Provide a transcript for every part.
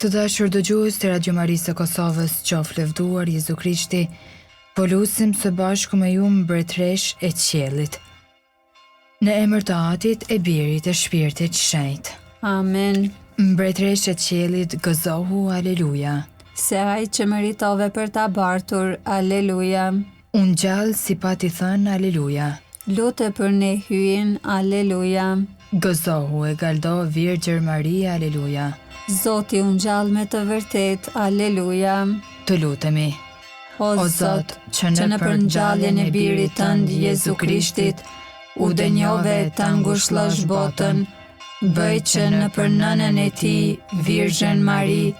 Të dashur dëgjues të Radio Marisë së Kosovës, qoftë lëvduar Jezu Krishti, po lutim së bashku me ju mbretëresh e qiellit. Në emër të Atit, e Birit e Shpirtit Shenjtë. Amen. Mbretëresh e qiellit, gëzohu, aleluja. Se ai që meritove për ta bartur, aleluja. Unë gjallë si pati thënë, aleluja. Lute për ne hyin, aleluja. Gëzohu e galdo Virgjër Maria, aleluja. Zoti unë gjallë me të vërtet, aleluja. Të lutemi. O Zot, që në përngjalljen e birit tënd Jezu Krishtit, u dënjove ta ngushëllosh botën, bëj që në për nënën e tij, Virgjën Mari,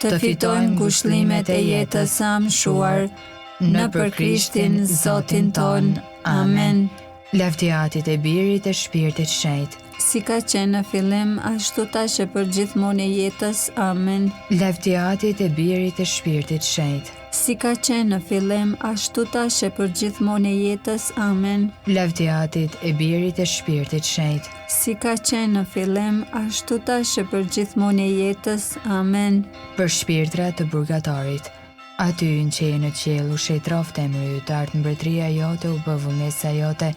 të fitojmë ngushëllimet e jetës së amshuar, në për Krishtin Zotin ton. Amen. Lavdi Atit e Birit e Shpirtit Shenjtë. Si ka qenë në fillim, ashtu tash e për gjithmonë e jetës. Amen. Lavdi Atit e Birit e Shpirtit Shenjtë. Si ka qenë në fillim, ashtu tash e për gjithmonë e jetës. Amen. Lavdi Atit e Birit e Shpirtit Shenjtë. Si ka qenë në fillim, ashtu tash e për gjithmonë e jetës. Amen. Për shpirtrat të burgatorit, aty në që e në qiell u shejtroft emri yt, art mbretëria jote, u bë vullnesa jote,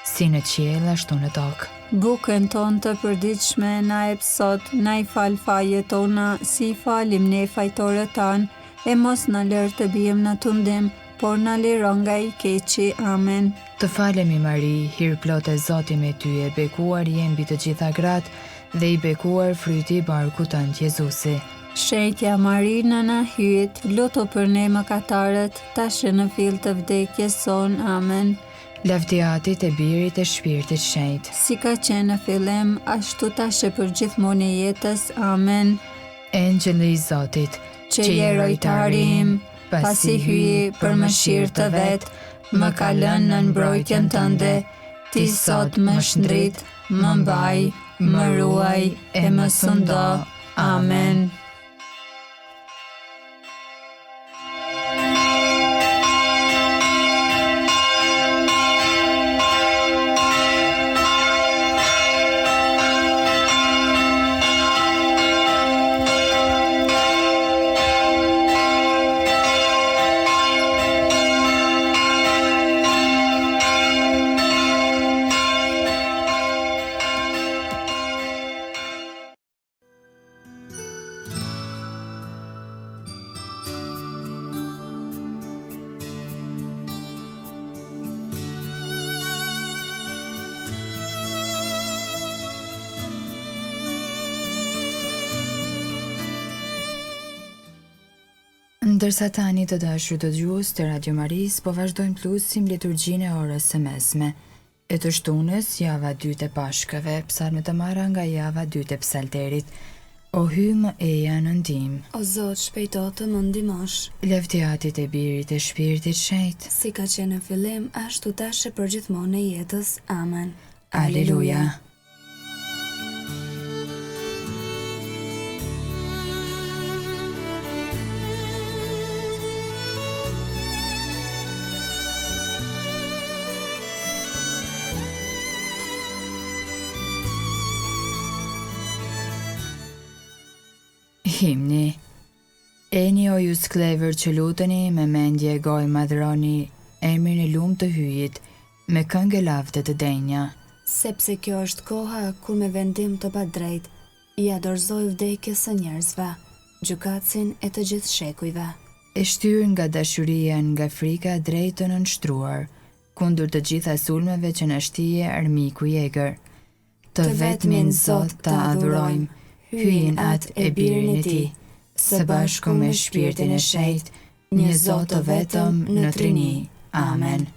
si në qiell ashtu në tokë. Bukën tonë të përditshme na jep sot, na i fal fajet tona, si i falim ne fajtorët tanë, e mos na lër të bijmë në tundim, por na liro nga i keqi. Amen. Të falemi Mari, hir plot e Zoti me ty, e bekuar je mbi të gjitha gratë dhe i bekuar fryti i barkut tënd Jezusi. Shenjtja Mari, nëna hyet, luto për ne mëkatarët, tash e në fill të vdekjes son. Amen. Lavdi Atit e Birit e Shpirtit Shenjtë. Si ka qenë në fillim, ashtu tash e për gjithmonë e jetës. Amen. Engjëlli i Zotit, që je rojtari im, pasi hyi për mëshirë të vet, më ka lënë në mbrojtjen tënde, ti sot më shndrit, më mbaj, më ruaj e më sundo. Amen. Ndërsa tani të dashur dëgjues të Radio Marisë, po vazhdojmë plusim liturgjinë e orës së mesme. E të shtunës, java 2 e Pashkëve, psalmet të marra nga java 2 e Psalterit. O hy më eja në ndihmë. O Zot, shpejto të më ndihmosh. Lavdi Atit e Birit e Shpirtit Shenjtë. Si ka qenë në fillim, ashtu tash e për gjithmonë e jetës. Amen. Aleluja. Himni. Eni o ju sklever që luteni, me mendje goj madhroni, emrin e lumë të hyjit, me këngë lavde të denja. Sepse kjo është koha kur me vendim të padrejt, i adorzoj vdekjes së njerëzve, gjykatësin e të gjithë shekujve. E shtyr nga dashuria, nga frika drejt të nënshtruar, kundër të gjitha sulmeve që në shtije armiku i egër. Të vetmin Zot të adhurojmë, hyjin atë e Birin e tij, së bashku me Shpirtin e Shenjtë, një Zot të vetëm në Trini. Amen.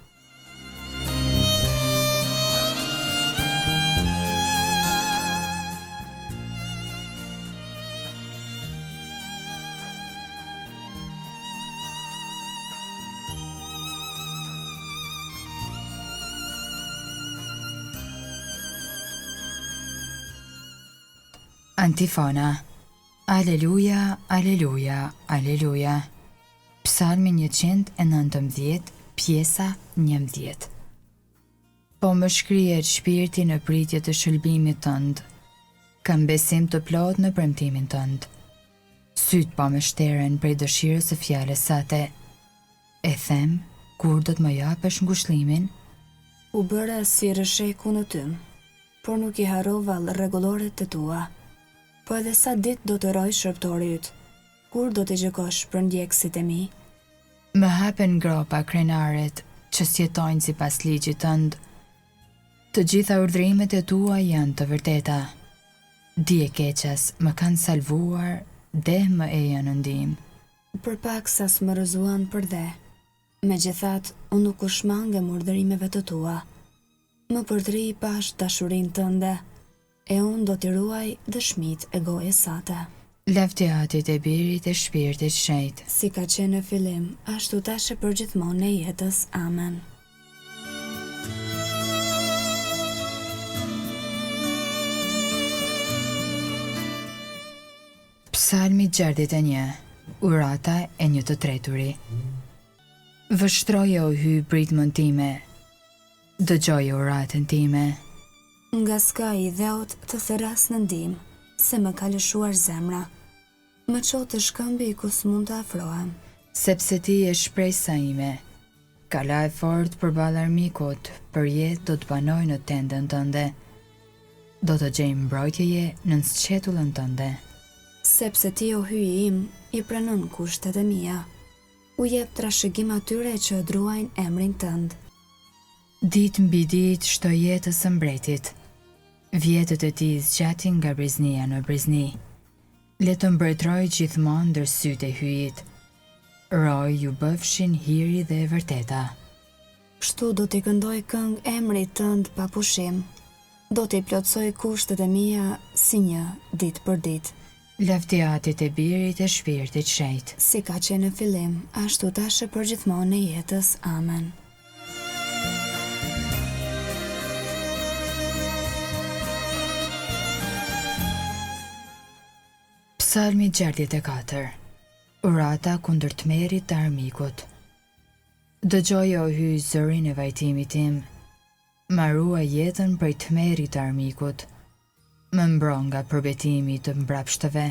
Antifona. Aleluja, aleluja, aleluja. Psalmi 119, pjesa 11. Po më shkrihet shpirti në pritje të shëlbimit tënd. Kam besim të plot në premtimin tënd. Syt pa me shteren prej dëshirës së fjalës sate. E them, kur do të më japësh ngushëllimin? U bëra si rësheku në tym, por nuk i harrova rregulloret e tua. Po edhe sa ditë do të roj shërbëtori yt? Kur do të gjëkosh për ndjekësit e mi? Më hapen gropa krenaret që s'jetojnë sipas ligjit tënd. Të gjitha urdhrimet e tua janë të vërteta. Dije keqas më kanë salvuar dhe më e janë në ndihmë. Për pak sa s'më rëzuan për dhe. Megjithatë, unë nuk u shmang nga urdhërimeve të tua. Më përdri pash dashurinë tënde, e unë do t'i ruaj dëshmit e gojës sate. Lavdiatit e Birit e Shpirtit Shenjtë. Si ka qenë në fillim, ashtu tash e përgjithmonë në jetës. Amen. Psalmi 61, urata e një të treturi. Vështroje o hy britmën time, dëgjoje uratën time. Nga s'ka i dheut të thëras në ndim, se më ka lëshuar zemra. Më qo të shkëmbi ku s'mund të afrohem. Sepse ti e shpresa ime, kala e fort përballë armikut, për jetë do të banoj në tendën tënde. Do të gjej mbrojtjeje në sqetullën tënde. Sepse ti o hyji im, i pranon kushtet e mia. U jep trashëgim atyre që druajnë emrin tënd. Ditë mbi ditë shto jetës së mbretit. Vjetët e tij zgjatin nga briznia në brizni. Le të mbretëroj gjithmonë ndër sytë e hyjit. Roj ju bëfshin hiri dhe e vërteta. Kështu do t'i këndoj këngë emrit tënd pa pushim. Do t'i plotsoj kushtet e mia si një ditë për ditë. Lavdiatit e Birit e Shpirtit Shenjtë. Si ka qenë në fillim, ashtu tash e përgjithmonë në jetës. Amen. Psalmi 64. Urata kundër tmerrit të armikut. Dëgjoje o hy zërin e vajtimit tim, ma ruaj jetën prej tmerrit të armikut, më mbron nga përbetimi të mbrapshtëve,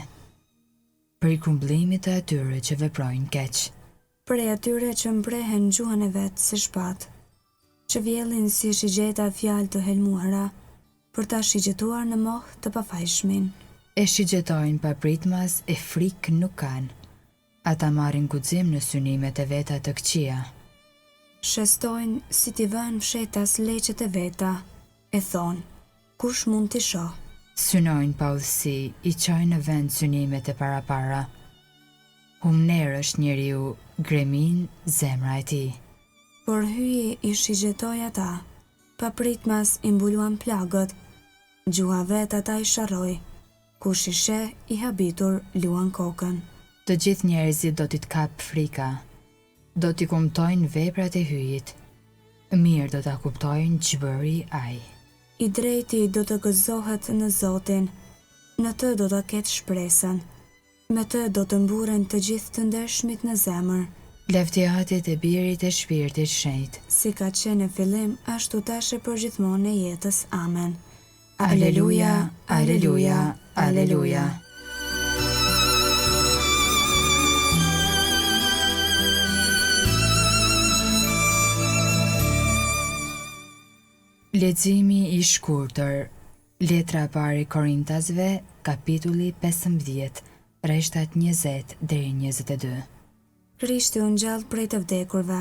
prej grumbullimit të atyre që veprojnë keq. Prej atyre që mbrehen gjuhën e vet si shpatë, që vjellin si shigjeta fjalë të helmuara, për ta shigjetuar në mohë të pafajshmin. E shigjetojnë pa pritmas e frikë nuk kanë. Ata marrin guxim në synimet e veta të këqija. Shestojnë si t'i vënë fshetas leqet e veta, e thonë, kush mund t'i shoh? Synojnë pa udhësi, i çojnë në vend synimet e parapara. Humner është njeriu, gremin zemra e tij. Por hyji i shigjetoi ata, pa pritmas i mbuluan plagët, gjuha vet ata i sharroi, kush i sheh i habitur luan kokën. Të gjithë njerëzit do t'i kap frika, do t'i kumtojnë veprat e hyjit, mirë do t'a kuptojnë ç'bëri ai. I drejti do të gëzohet në Zotin, në të do t'a ketë shpresën, me të do të mburen të gjithë të ndershmit në zemër. Lavdiatit e Birit e Shpirtit Shenjtë. Si ka qenë në fillim, ashtu tash e përgjithmonë në jetës. Amen. Aleluja, aleluja, aleluja. Leximi i shkurtër. Letra e parë e Korintasve, kapitulli 15, rreshtat 20 deri 22. Krishti u ngjall prej të vdekurve.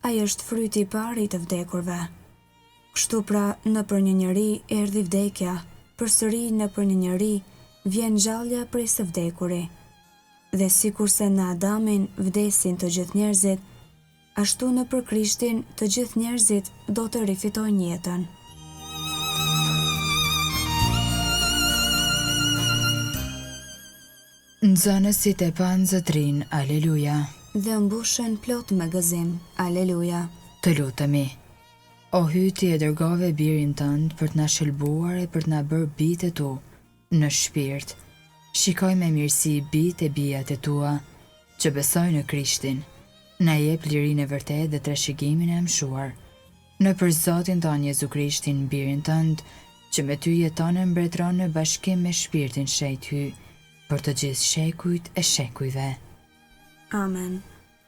Ai është fryti i parë i të vdekurve. Kështu pra, nëpër një njeri erdhi vdekja, përsëri nëpër një njeri vjen ngjallja prej së vdekuri. Dhe sikurse në Adamin vdesin të gjithë njerëzit, ashtu nëpër Krishtin të gjithë njerëzit do të rifitojnë jetën. Nxënësit e panë zotrin, aleluja. Dhe mbushen plot me gëzim, aleluja. Të lutemi. O hyti e dërgove birin tënd për të na shëlbuar e për të na bërë bijtë e tu në shpirt. Shikoj me mirësi bijtë e bijat e tua që besojnë në Krishtin. Na jep lirinë e vërtetë dhe trashëgimin e mësuar. Nëpër Zotin tonë Jezu Krishtin, birin tënd, që me ty jeton e mbretëron në bashkim me Shpirtin Shenjtë hy, për të gjithë shekujt e shekujve. Amen.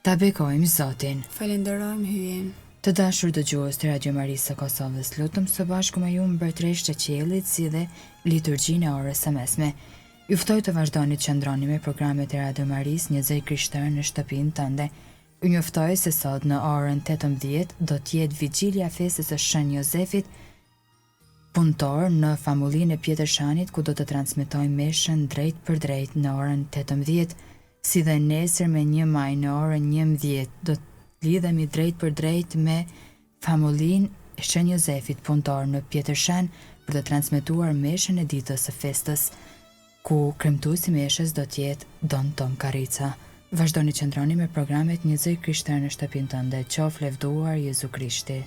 Ta bekojmë Zotin. Falenderojmë hyen. Të dashur dëgjues të Radio Marisë së Kosovës, lutëm së bashku me ju mbretëresht të qiellit si dhe liturgjinë e orës së mesme. Ju ftoj të vazhdoni të qëndroni me programet e Radio Marisë Një Zej Krishter në shtëpinë tënde. Ju njoftoj se sot në orën 18 do të jetë vigjilja festës së Shën Jozefit punëtor në famullinë e Pjetërshanit, ku do të transmetojmë meshën drejt për drejt në orën 18, si dhe nesër me 1 maj në orën 11 do të lidhemi drejt për drejt me famullinë e Shën Jozefit punëtor në Pjetërshan për të transmetuar meshën e ditës së festës, ku kremtuesi i meshës do të jetë Don Tom Karica. Vazhdoni qëndroni me programet Një Zej Krishter në shtëpinë tënde. Qoftë lëvduar Jezu Krishti.